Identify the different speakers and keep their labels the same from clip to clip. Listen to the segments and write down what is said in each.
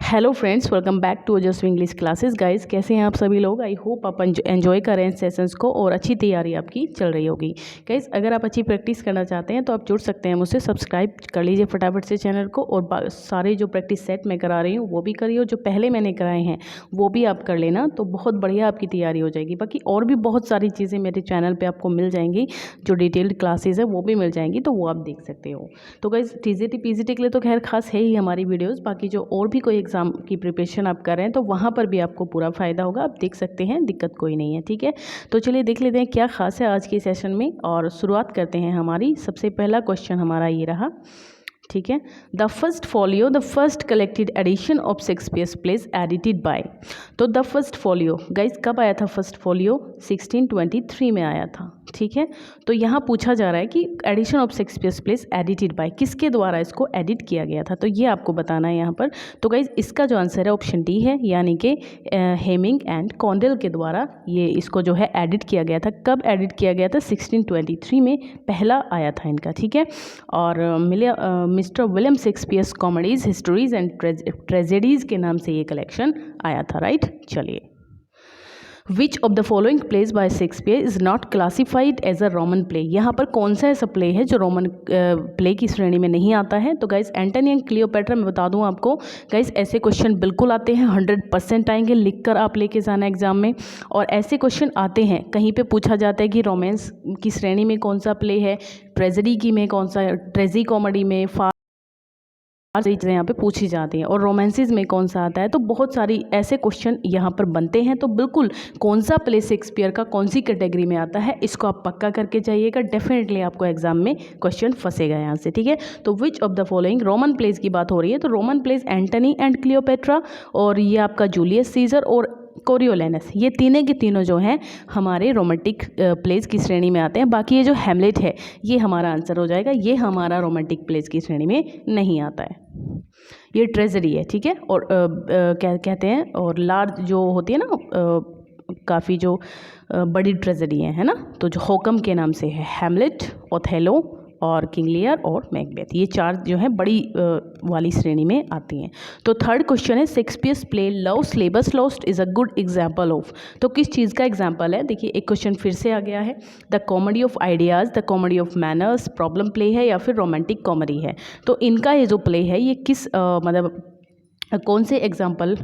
Speaker 1: Hello friends, welcome back to Ojaswi English classes. Guys, कैसे हैं आप सभी लोग? आई होप आप एंजॉय कर रहे हैं सेशंस को और अच्छी तैयारी आपकी चल रही होगी। गाइस, अगर आप अच्छी प्रैक्टिस करना चाहते हैं तो आप जुड़ सकते हैं मुझसे। सब्सक्राइब कर लीजिए फटाफट से चैनल को और सारे जो प्रैक्टिस सेट मैं करा रही हूँ वो भी करिए, जो पहले मैंने कराए हैं वो भी आप कर लेना, तो बहुत बढ़िया आपकी तैयारी हो जाएगी। बाकी और भी बहुत सारी चीज़ें मेरे चैनल पर आपको मिल जाएंगी, जो डिटेल्ड क्लासेज है वो भी मिल जाएंगी, तो वो आप देख सकते हो। तो गाइस, टीजीटी पीजीटी के लिए तो खैर खास है ही हमारी वीडियोज़। बाकी जो और भी कोई एग्ज़ाम की प्रिपरेशन आप कर रहे हैं तो वहाँ पर भी आपको पूरा फ़ायदा होगा, आप देख सकते हैं, दिक्कत कोई नहीं है। ठीक है, तो चलिए देख लेते हैं क्या खास है आज के सेशन में और शुरुआत करते हैं हमारी। सबसे पहला क्वेश्चन हमारा ये रहा। ठीक है, the first folio, the first collected edition of Shakespeare's plays edited by. तो द फर्स्ट फोलियो गाइस कब आया था? फर्स्ट फोलियो 1623 में आया था। ठीक है, तो यहाँ पूछा जा रहा है कि edition of Shakespeare's plays edited by, किसके द्वारा इसको एडिट किया गया था, तो ये आपको बताना है यहाँ पर। तो गाइस, इसका जो आंसर है ऑप्शन डी है, यानी कि हेमिंग एंड कॉन्डेल के द्वारा ये इसको जो है एडिट किया गया था। कब एडिट किया गया था? 1623 में पहला आया था इनका। ठीक है, और mister William Shakespeare's comedies, histories and tragedies के नाम से ये कलेक्शन आया था। राइट, चलिए। Which of the following plays by Shakespeare is not classified as a Roman play. यहाँ पर कौन सा ऐसा प्ले है जो रोमन प्ले की श्रेणी में नहीं आता है? तो गाइस, एंटनी एंड क्लियोपेट्रा, मैं बता दूं आपको गाइस, ऐसे क्वेश्चन बिल्कुल आते हैं, 100% आएंगे, लिख कर आप लेके जाना एग्जाम में। और ऐसे क्वेश्चन आते हैं, कहीं पे पूछा जाता है कि रोमांस की श्रेणी में कौन सा प्ले है, ट्रेजेडी की में कौन सा, ट्रेजी कॉमेडी में, चीज़ें यहाँ पे पूछी जाती हैं, और रोमांसिस में कौन सा आता है। तो बहुत सारी ऐसे क्वेश्चन यहाँ पर बनते हैं, तो बिल्कुल कौन सा प्ले शेक्सपियर का कौन सी कैटेगरी में आता है इसको आप पक्का करके जाइएगा, डेफिनेटली आपको एग्जाम में क्वेश्चन फंसेगा यहाँ से। ठीक है, तो which of the following, Roman place की बात हो रही है, तो Roman place Antony and Cleopatra, और ये आपका जूलियस सीजर और कोरियोलेनस, ये तीनों के तीनों जो हैं हमारे रोमांटिक प्लेस की श्रेणी में आते हैं। बाकी ये जो हेमलेट है ये हमारा आंसर हो जाएगा, ये हमारा रोमांटिक प्लेस की श्रेणी में नहीं आता है, ये ट्रेजेडी है। ठीक है, और क्या कहते हैं, और लार्ज जो होती है ना, काफ़ी जो बड़ी ट्रेजेडी है ना, तो जो होकम के नाम से है, हेमलेट, ओथेलो और किंग लियर और मैकबेथ, ये चार जो है बड़ी वाली श्रेणी में आती हैं। तो थर्ड क्वेश्चन है, Shakespeare's play love labour's lost is a good example of. तो किस चीज़ का एग्जाम्पल है? देखिए, एक क्वेश्चन फिर से आ गया है, the comedy of ideas, the comedy of manners, problem play है या फिर रोमांटिक कॉमेडी है। तो इनका ये जो प्ले है ये किस मतलब कौन से एग्जाम्पल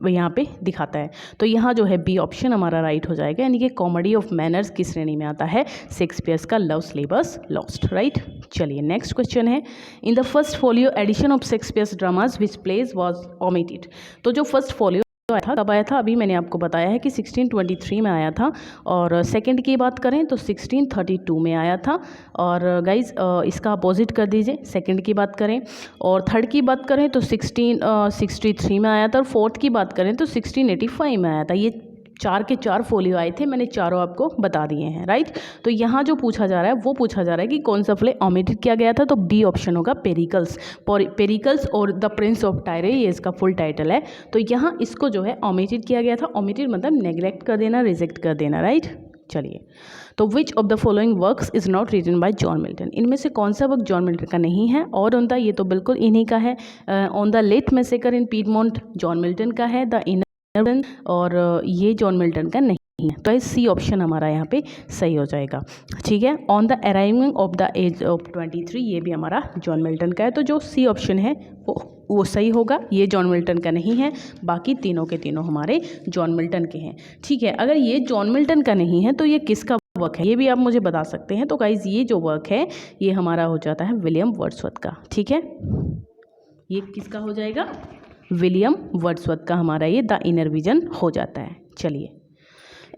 Speaker 1: यहाँ पे दिखाता है? तो यहाँ जो है बी ऑप्शन हमारा राइट हो जाएगा, यानी कि कॉमेडी ऑफ मैनर्स की श्रेणी में आता है शेक्सपियर्स का लव स्लेबस लॉस्ट। राइट, चलिए नेक्स्ट क्वेश्चन है, in the first folio edition of Shakespeare's dramas which plays was omitted. तो जो फर्स्ट फोलियो आया था कब आया था? अभी मैंने आपको बताया है कि 1623 में आया था, और सेकंड की बात करें तो 1632 में आया था। और गाइज, इसका अपोजिट कर दीजिए, सेकंड की बात करें, और थर्ड की बात करें तो 1663 में आया था, और फोर्थ की बात करें तो 1685 में आया था। ये चार के चार फोलियो आए थे, मैंने चारों आपको बता दिए हैं। राइट, तो यहाँ जो पूछा जा रहा है वो पूछा जा रहा है कि कौन सा प्ले ओमिटेड किया गया था, तो बी ऑप्शन होगा, पेरिकल्स। पेरिकल्स और द प्रिंस ऑफ टायरे, ये इसका फुल टाइटल है। तो यहाँ इसको जो है ओमिटेड किया गया था। ओमिटेड मतलब नेग्लेक्ट कर देना, रिजेक्ट कर देना। राइट, चलिए, तो which of the following works is not written by John Milton. इनमें से कौन सा वर्क जॉन मिल्टन का नहीं है? और ऑन द, ये तो बिल्कुल इन्हीं का है, on the late massacre in Piedmont John Milton का है, द इनर, और ये जॉन मिल्टन का नहीं है। तो सी ऑप्शन हमारा यहाँ पे सही हो जाएगा। ठीक है, on the arriving of the age of 23, ये भी हमारा जॉन मिल्टन का है, तो जो सी ऑप्शन है वो सही होगा, ये जॉन मिल्टन का नहीं है, बाकी तीनों के तीनों हमारे जॉन मिल्टन के हैं। ठीक है, अगर ये जॉन मिल्टन का नहीं है तो ये किसका वर्क है, ये भी आप मुझे बता सकते हैं। तो गाइज, ये जो वर्क है ये हमारा हो जाता है विलियम वर्ड्सवर्थ का। ठीक है, ये किसका हो जाएगा? विलियम वर्ड्सवर्थ का हमारा ये द इनर विजन हो जाता है। चलिए,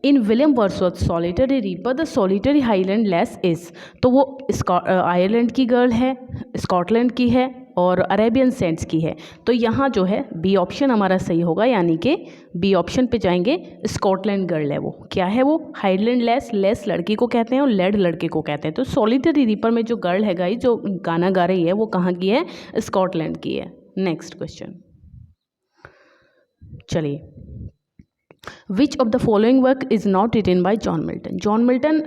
Speaker 1: in William Wordsworth solitary reaper the solitary highland lass is, तो वो आयरलैंड की गर्ल है, स्कॉटलैंड की है और अरेबियन सेंट्स की है। तो यहाँ जो है बी ऑप्शन हमारा सही होगा, यानी कि बी ऑप्शन पे जाएंगे, स्कॉटलैंड गर्ल है वो। क्या है वो? हाईलैंड लेस, लेस लड़की को कहते हैं और लेड लड़के को कहते हैं। तो सॉलिटरी रीपर में जो गर्ल है गाइस, जो गाना गा रही है, वो कहाँ की है? स्कॉटलैंड की है। नेक्स्ट क्वेश्चन, चलिए, which of the following work is not written by John Milton. John Milton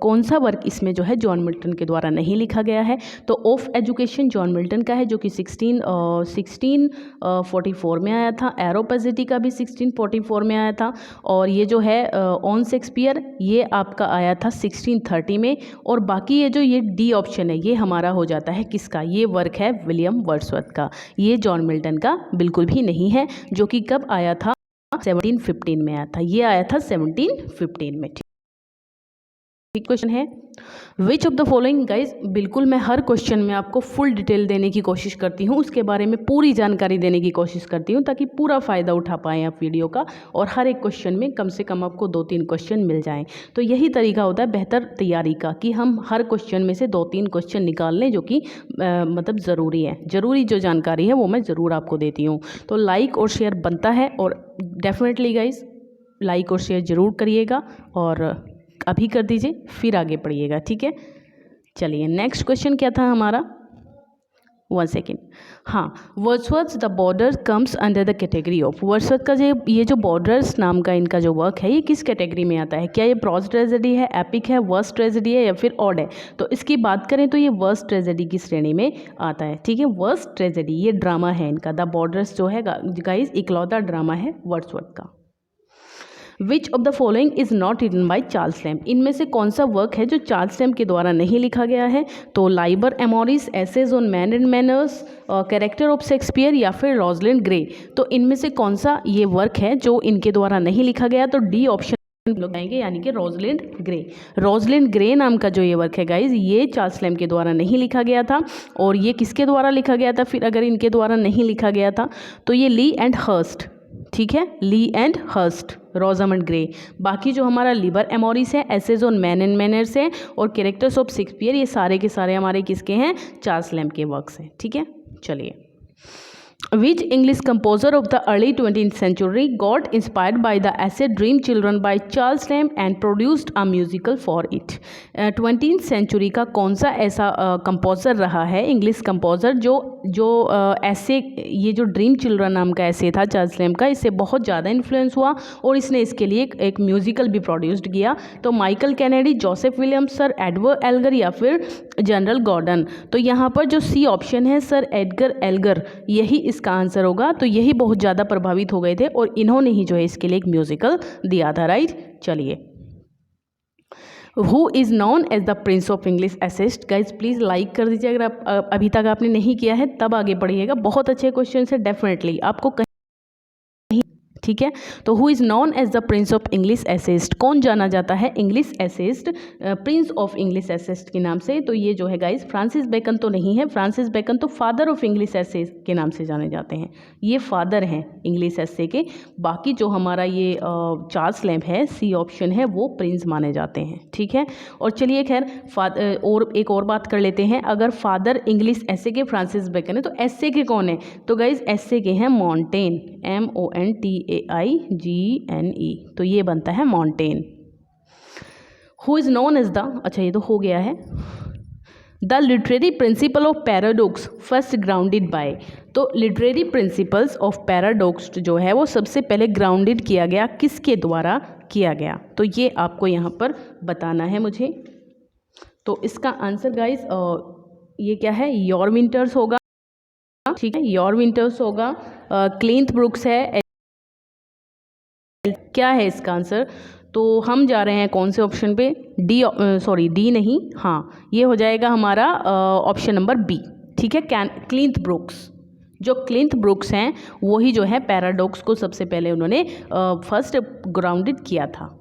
Speaker 1: कौन सा वर्क इसमें जो है जॉन मिल्टन के द्वारा नहीं लिखा गया है? तो ऑफ एजुकेशन जॉन मिल्टन का है, जो कि 1644 में आया था। एरोपेसिटी का भी 1644 में आया था। और ये जो है ऑन शेक्सपियर, ये आपका आया था 1630 में। और बाकी ये जो ये डी ऑप्शन है, ये हमारा हो जाता है किसका? ये वर्क है विलियम वर्ड्सवर्थ का। ये जॉन मिल्टन का बिल्कुल भी नहीं है, जो कि कब आया था? 1715 में आया था। ये आया था 1715 में। ठीक क्वेश्चन है, विच ऑफ द फॉलोइंग गाइज, बिल्कुल मैं हर क्वेश्चन में आपको फुल डिटेल देने की कोशिश करती हूँ, उसके बारे में पूरी जानकारी देने की कोशिश करती हूँ, ताकि पूरा फ़ायदा उठा पाएँ आप वीडियो का, और हर एक क्वेश्चन में कम से कम आपको 2-3 क्वेश्चन मिल जाएं। तो यही तरीका होता है बेहतर तैयारी का, कि हम हर क्वेश्चन में से 2-3 क्वेश्चन निकाल लें, जो कि मतलब ज़रूरी है। ज़रूरी जो जानकारी है वो मैं ज़रूर आपको देती हूँ। तो लाइक और शेयर बनता है, और डेफिनेटली गाइज लाइक और शेयर ज़रूर करिएगा, और अभी कर दीजिए, फिर आगे पढ़िएगा। ठीक है, चलिए नेक्स्ट क्वेश्चन क्या था हमारा? 1 सेकेंड। हाँ, Wordsworth the border comes under the category of. Wordsworth का जो ये जो बॉर्डर्स नाम का इनका जो वर्क है, ये किस कैटेगरी में आता है? क्या ये प्रोज ट्रेजेडी है, एपिक है, वर्स्ट ट्रेजेडी है, या फिर ऑड है? तो इसकी बात करें तो ये वर्स्ट ट्रेजेडी की श्रेणी में आता है। ठीक है, वर्स्ट ट्रेजेडी, ये ड्रामा है इनका। द बॉर्डर्स जो है गाइज इकलौता ड्रामा है वर्ड्सवर्थ का। Which of the following is not written by Charles Lamb. इनमें से कौन सा वर्क है जो चार्ल्स लैम्ब के द्वारा नहीं लिखा गया है? तो Liber Amoris, essays on man and manners, character of Shakespeare, या फिर रोजलिंड ग्रे। तो इनमें से कौन सा ये वर्क है जो इनके द्वारा नहीं लिखा गया? तो डी ऑप्शन लोग आएंगे, यानी कि रोजलिंड ग्रे। रोजलिंड ग्रे नाम का जो ये वर्क है गाइज, ये चार्ल्स लैम्ब के द्वारा नहीं लिखा गया था। और ये किसके द्वारा लिखा गया था फिर, अगर इनके द्वारा नहीं लिखा गया था? तो ये ली एंड हर्स्ट। ठीक है, Lee and Hurst, Rosamund Gray. बाकी जो हमारा लिबर एमोरिस है, essays on man and manners है, और कैरेक्टर्स ऑफ शेक्सपियर, ये सारे के सारे हमारे किसके हैं? चार्ल्स लैम्ब के वर्क्स हैं। ठीक है, चलिए। Which English composer of the early 20th century got inspired by the essay Dream Children by Charles Lamb and produced a musical for it? 20th century का कौन सा ऐसा कंपोज़र रहा है, इंग्लिश कंपोज़र, जो ऐसे, ये जो ड्रीम चिल्ड्रन नाम का ऐसे था चार्ल्स लैम्ब का, इससे बहुत ज़्यादा इन्फ्लुएंस हुआ, और इसने इसके लिए एक म्यूजिकल भी प्रोड्यूस्ड किया? तो Michael Kennedy, Joseph Williams, sir Edward Elgar, या फिर जनरल गॉर्डन। तो यहाँ पर जो सी ऑप्शन है, सर एडगर एल्गर, यही इसका आंसर होगा। तो यही बहुत ज़्यादा प्रभावित हो गए थे, और इन्होंने ही जो है इसके लिए एक म्यूजिकल दिया था। राइट, चलिए। Who is known as the prince of English essayist. Guys please like कर दीजिए, अगर आप अभी तक आपने नहीं किया है, तब आगे बढ़िएगा। बहुत अच्छे क्वेश्चन है, डेफिनेटली आपको कहीं। ठीक है, तो who is known as the prince of English essayist, कौन जाना जाता है English essayist, prince of English essayist के नाम से? तो ये जो है गाइज फ्रांसिस बेकन तो नहीं है। फ्रांसिस बेकन तो फादर ऑफ इंग्लिश एसे के नाम से जाने जाते हैं, ये फादर हैं इंग्लिश एसे के। बाकी जो हमारा ये चार्ल्स लैम्ब है, सी ऑप्शन है, वो प्रिंस माने जाते हैं। ठीक है, और चलिए खैर और एक और बात कर लेते हैं। अगर फादर इंग्लिश एसे के फ्रांसिस बेकन है, तो एसे के कौन है? तो गाइज एसे के हैं मॉन्टेन, MONTAIGNE। तो ये बनता है Montaigne. Who is known as the, अच्छा ये तो हो गया है, the literary principle of paradox first grounded by. तो लिटरेरी प्रिंसिपल्स ऑफ पैराडॉक्स जो है वो सबसे पहले ग्राउंडेड किया गया, किसके द्वारा किया गया? तो ये आपको यहाँ पर बताना है मुझे। तो इसका आंसर गाइज ये क्या है? योर विंटर्स होगा। ठीक है, योर विंटर्स होगा। क्लिंथ ब्रुक्स है। क्या है इसका आंसर? तो हम जा रहे हैं कौन से ऑप्शन पे? डी, सॉरी डी नहीं, हाँ ये हो जाएगा हमारा ऑप्शन नंबर बी। ठीक है, क्लिंथ ब्रुक्स। जो क्लिंथ ब्रुक्स हैं वही जो है पैराडॉक्स को सबसे पहले उन्होंने फर्स्ट ग्राउंडेड किया था।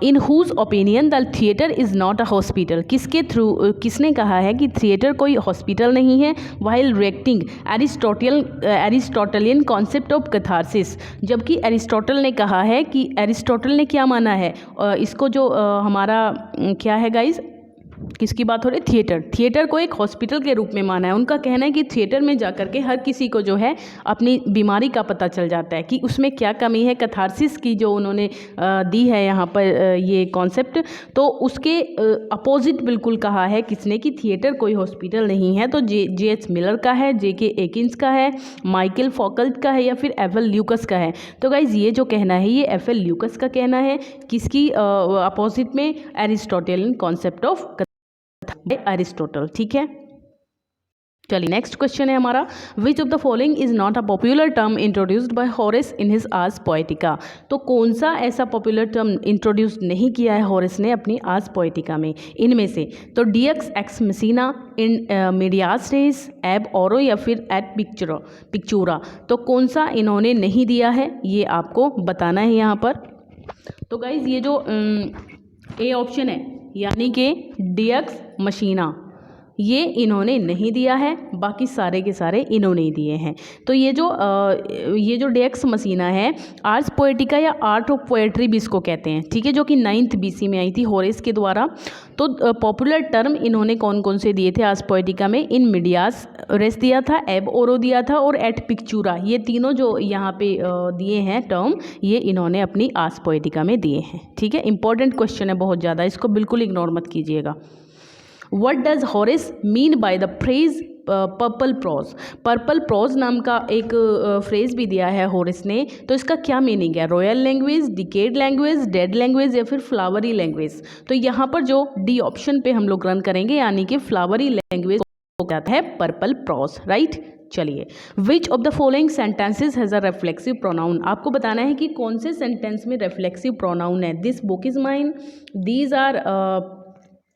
Speaker 1: In whose opinion the theatre is not a hospital. किसने कहा है कि थिएटर कोई हॉस्पिटल नहीं है? While reacting Aristotelian concept of catharsis. जबकि एरिस्टोटल ने कहा है कि, एरिस्टोटल ने क्या माना है इसको, जो हमारा क्या है गाइज, किसकी बात हो रही है? थिएटर। थिएटर को एक हॉस्पिटल के रूप में माना है। उनका कहना है कि थिएटर में जा कर के हर किसी को जो है अपनी बीमारी का पता चल जाता है कि उसमें क्या कमी है। कैथारसिस की जो उन्होंने दी है यहाँ पर ये कॉन्सेप्ट, तो उसके अपोजिट बिल्कुल कहा है किसने कि थिएटर कोई हॉस्पिटल नहीं है। तो J.H. मिलर का है, J.K. एकिन्स का है, माइकल फॉकल्ट का है या फिर एफएल ल्यूकस का है। तो गाइज ये जो कहना है ये एफएल ल्यूकस का कहना है। किसकी अपोजिट में? Aristotelian concept of Aristotle. ठीक है, चलिए नेक्स्ट क्वेश्चन है हमारा, which of the following is not a popular term introduced by Horace in his Ars Poetica. तो कौन सा ऐसा पॉपुलर टर्म इंट्रोड्यूस नहीं किया है हॉरेस ने अपनी आर्स पोएटिका में? इनमें से तो डियक्स एक्स मसीना, इन मीडियास रेस, एब ओरो या फिर एट पिक्चूरा। तो कौन सा इन्होंने नहीं दिया है ये आपको बताना है यहाँ पर। तो गाइज ये जो ए ऑप्शन है यानी कि डियक्स मशीना, ये इन्होंने नहीं दिया है, बाकी सारे के सारे इन्होंने ही दिए हैं। तो ये जो डियक्स मसीना है, आर्स पोएटिका या आर्ट ऑफ पोएट्री भी इसको कहते हैं, ठीक है, जो कि 9th BC में आई थी होरेस के द्वारा। तो पॉपुलर टर्म इन्होंने कौन कौन से दिए थे आर्स पोएटिका में? इन मीडियास रेस दिया था, एब ओरो दिया था और एट पिक्चूरा। ये तीनों जो यहाँ पे दिए हैं टर्म, ये इन्होंने अपनी आर्स पोएटिका में दिए हैं। ठीक है, इंपॉर्टेंट क्वेश्चन है बहुत ज़्यादा, इसको बिल्कुल इग्नोर मत कीजिएगा। What does Horace mean by the phrase purple prose? Purple prose नाम का एक फ्रेज भी दिया है होरेस ने, तो इसका क्या मीनिंग है? Royal language, decade language, dead language या फिर फ्लावरी लैंग्वेज? तो यहाँ पर जो डी ऑप्शन पे हम लोग रन करेंगे, यानी कि फ्लावरी लैंग्वेज हो जाता है पर्पल प्रोज, राइट। चलिए, which of the following sentences has a reflexive pronoun? आपको बताना है कि कौन से सेंटेंस में रिफ्लेक्सिव प्रोनाउन है। This book is mine,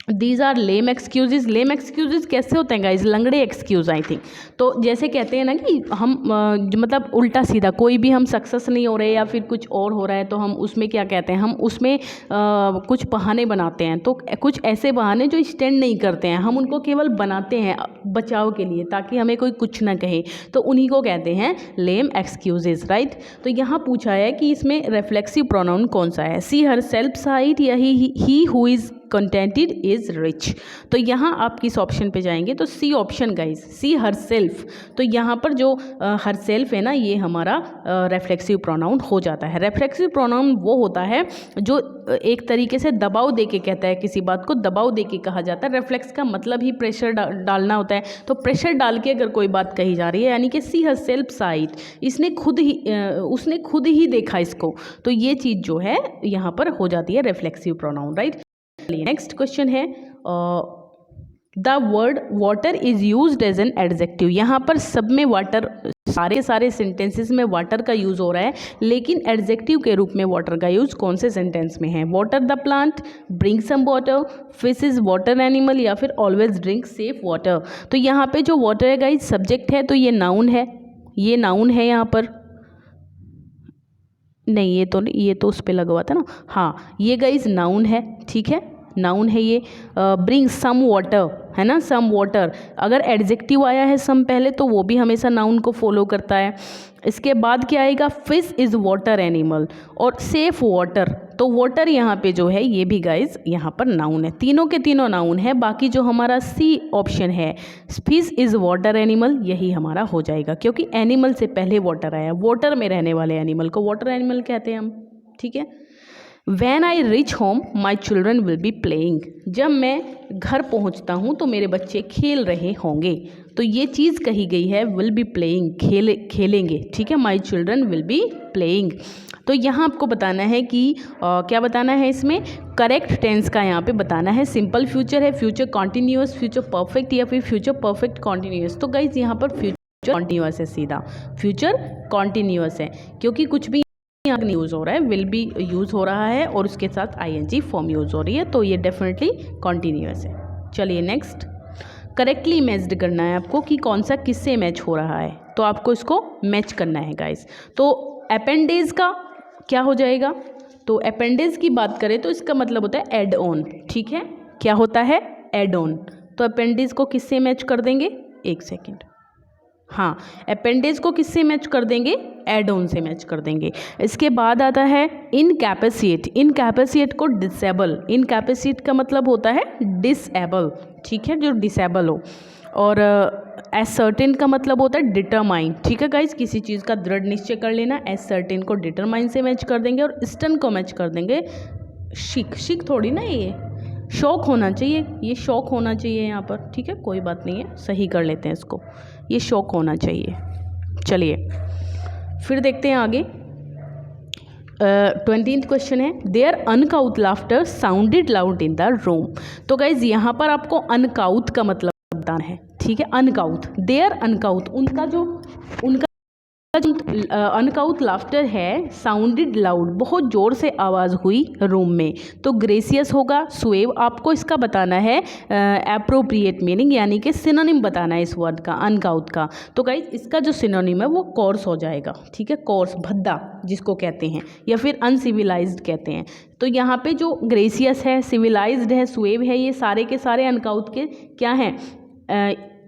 Speaker 1: these are lame excuses. Lame excuses कैसे होते हैं गाइज? लंगड़े एक्सक्यूज आई थिंक। तो जैसे कहते हैं ना कि हम मतलब उल्टा सीधा, कोई भी हम सक्सेस नहीं हो रहे या फिर कुछ और हो रहा है तो हम उसमें क्या कहते हैं, हम उसमें कुछ बहाने बनाते हैं। तो कुछ ऐसे बहाने जो स्टैंड नहीं करते हैं, हम उनको केवल बनाते हैं बचाव के लिए, ताकि हमें कोई कुछ ना कहे, तो उन्हीं को कहते हैं लेम एक्सक्यूजेज, राइट। तो यहाँ पूछा है कि इसमें रिफ्लेक्सिव प्रोनाउन कौन सा है? सी हर सेल्फ साइड या he who is contented is rich. तो यहाँ आप किस ऑप्शन पे जाएंगे? तो सी ऑप्शन गाइज, सी हर सेल्फ। तो यहाँ पर जो हर सेल्फ है ना, ये हमारा रिफ्लेक्सिव प्रोनाउन हो जाता है। रिफ्लेक्सिव प्रोनाउन वो होता है जो एक तरीके से दबाव देके कहता है, किसी बात को दबाव देके कहा जाता है। रिफ्लेक्स का मतलब ही प्रेशर डालना होता है। तो प्रेशर डाल के अगर कोई बात कही जा रही है, यानी कि सी हर सेल्फ साइड, उसने खुद ही देखा इसको, तो ये चीज़ जो है यहाँ पर हो जाती है reflexive pronoun, right. Next question है, the word water is used as an adjective. यहाँ पर सब में वाटर, सारे सेंटेंसेस में वाटर का यूज़ हो रहा है, लेकिन एडजेक्टिव के रूप में वाटर का यूज़ कौन से सेंटेंस में है? Water the plant, bring some water, fish is water animal या फिर ऑलवेज ड्रिंक सेफ वाटर। तो यहाँ पे जो वाटर है गाइस सब्जेक्ट है, तो ये नाउन है, ये नाउन है यहाँ पर नहीं, ये तो उस पर लगा हुआ था ना। हाँ, ये गाइस नाउन है, ठीक है, नाउन है ये। ब्रिंग सम वाटर है ना, सम वाटर। अगर एडजेक्टिव आया है सम पहले तो वो भी हमेशा नाउन को फॉलो करता है। इसके बाद क्या आएगा? फिश इज़ वाटर एनिमल और सेफ वाटर। तो वाटर यहाँ पे जो है ये भी गाइज यहाँ पर नाउन है, तीनों के तीनों नाउन है। बाकी जो हमारा सी ऑप्शन है, फिश इज़ वाटर एनिमल, यही हमारा हो जाएगा, क्योंकि एनिमल से पहले वाटर आया। वाटर में रहने वाले एनिमल को वाटर एनिमल कहते हैं हम, ठीक है। When I reach home, my children will be playing। जब मैं घर पहुंचता हूं तो मेरे बच्चे खेल रहे होंगे। तो ये चीज़ कही गई है will be playing, खेलेंगे, ठीक है। My children will be playing। तो यहाँ आपको बताना है कि क्या बताना है इसमें? करेक्ट टेंस का यहाँ पे बताना है। सिंपल फ्यूचर है, फ्यूचर कॉन्टिन्यूअस, फ्यूचर परफेक्ट या फिर फ्यूचर परफेक्ट कॉन्टिन्यूअस। तो गाइज यहाँ पर फ्यूचर कॉन्टिन्यूअस है, सीधा फ्यूचर कॉन्टिन्यूअस है, क्योंकि कुछ भी यहाँ यूज़ हो रहा है, विल बी यूज़ हो रहा है और उसके साथ आईएनजी फॉर्म यूज़ हो रही है, तो ये डेफिनेटली कॉन्टिन्यूअस है। चलिए नेक्स्ट, करेक्टली मैच्ड करना है आपको कि कौन सा किससे मैच हो रहा है। तो आपको इसको मैच करना है गाइस। तो अपेंडेज का क्या हो जाएगा? तो अपेंडेज की बात करें तो इसका मतलब होता है एड ऑन, ठीक है। क्या होता है? Add on. तो अपेंडेज को किससे मैच कर देंगे? एक सेकेंड, हाँ, अपेंडेज को किससे मैच कर देंगे? एड ऑन से मैच कर देंगे। इसके बाद आता है इनकैपेसिएट। इनकैपेसिएट को डिसेबल, इनकैपेसिएट का मतलब होता है डिसेबल, ठीक है, जो डिसेबल हो। और एसर्टेन का मतलब होता है डिटरमाइन, ठीक है गाइज, किसी चीज़ का दृढ़ निश्चय कर लेना। एसर्टेन को डिटरमाइन से मैच कर देंगे और स्टन को मैच कर देंगे शिक। शिक थोड़ी ना, ये शौक होना चाहिए, ये शौक होना चाहिए यहाँ पर, ठीक है, कोई बात नहीं है, सही कर लेते हैं इसको, ये शौक होना चाहिए। चलिए फिर देखते हैं आगे। 20th क्वेश्चन है, there uncouth laughter sounded loud in the room. तो गाइज यहाँ पर आपको अनकाउथ का मतलब बताना है, ठीक है, अनकाउथ, देयर अनकाउथ, उनका जो अनकाउथ लाफ्टर है, साउंडेड लाउड, बहुत ज़ोर से आवाज़ हुई रूम में। तो ग्रेसियस होगा, सुएव, आपको इसका बताना है एप्रोप्रिएट मीनिंग, यानी कि सिनोनिम बताना है इस वर्ड का, अनकाउथ का। तो गाइज इसका जो सिनोनिम है वो कोर्स हो जाएगा, ठीक है, कोर्स, भद्दा जिसको कहते हैं, या फिर अनसिविलाइज्ड कहते हैं। तो यहाँ पे जो ग्रेसियस है, सिविलाइज्ड है, सुएव है, ये सारे के सारे अनकाउथ के क्या हैं,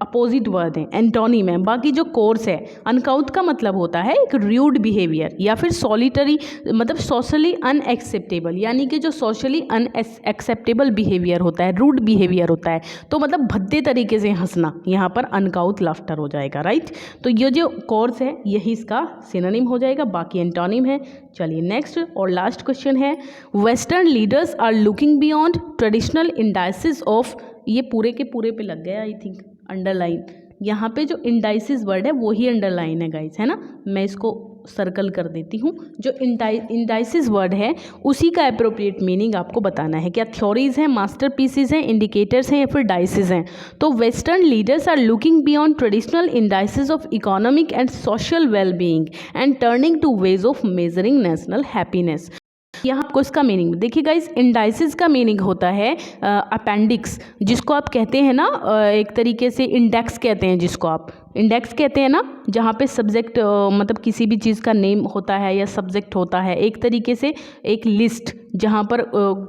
Speaker 1: अपोजिट वर्ड है, एंटोनिम है। बाकी जो कोर्स है, अनकाउथ का मतलब होता है एक र्यूड बिहेवियर या फिर सॉलिटरी, मतलब सोशली अनएक्सेप्टेबल, यानी कि जो सोशली अनएक्सेप्टेबल बिहेवियर होता है, रूड बिहेवियर होता है, तो मतलब भद्दे तरीके से हंसना, यहाँ पर अनकाउथ लाफ्टर हो जाएगा, राइट। तो ये जो कोर्स है यही इसका सिनोनिम हो जाएगा, बाकी एंटोनिम है। चलिए नेक्स्ट और लास्ट क्वेश्चन है, western leaders are looking beyond traditional indices of, ये पूरे के पूरे पे लग गया आई थिंक अंडरलाइन, यहाँ पे जो इंडाइसिस वर्ड है वही अंडरलाइन है गाइस, है ना, मैं इसको सर्कल कर देती हूँ। जो इंडाइसिस वर्ड है उसी का एप्रोप्रिएट मीनिंग आपको बताना है, क्या थ्योरीज हैं, मास्टरपीसेस हैं, इंडिकेटर्स हैं, या फिर डाइसिस हैं। तो western leaders are looking beyond traditional indices of economic and social wellbeing and turning to ways of measuring national happiness. यहाँ आपको इसका मीनिंग देखिए गाइस, इंडाइसिस का मीनिंग होता है अपेंडिक्स, जिसको आप कहते हैं ना, एक तरीके से इंडेक्स कहते हैं, जिसको आप इंडेक्स कहते हैं ना, जहाँ पे सब्जेक्ट मतलब किसी भी चीज़ का नेम होता है या सब्जेक्ट होता है, एक तरीके से एक लिस्ट जहाँ पर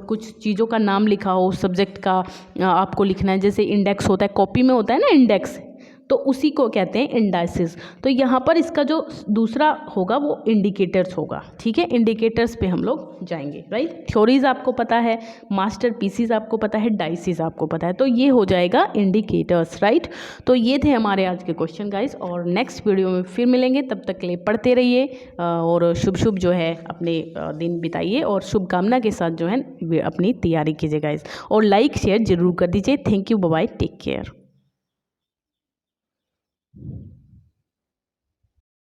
Speaker 1: कुछ चीज़ों का नाम लिखा हो, सब्जेक्ट का आपको लिखना है, जैसे इंडेक्स होता है, कॉपी में होता है ना इंडेक्स, तो उसी को कहते हैं इंडाइसिस। तो यहाँ पर इसका जो दूसरा होगा वो इंडिकेटर्स होगा, ठीक है, इंडिकेटर्स पे हम लोग जाएंगे, राइट। थ्योरीज आपको पता है, मास्टरपीसेस आपको पता है, डाइसिस आपको पता है, तो ये हो जाएगा इंडिकेटर्स, राइट। तो ये थे हमारे आज के क्वेश्चन गाइस, और नेक्स्ट वीडियो में फिर मिलेंगे, तब तक के लिए पढ़ते रहिए और शुभ शुभ जो है अपने दिन बिताइए, और शुभकामना के साथ जो है अपनी तैयारी कीजिए गाइस, और लाइक शेयर जरूर कर दीजिए। Thank you, bye bye, take care.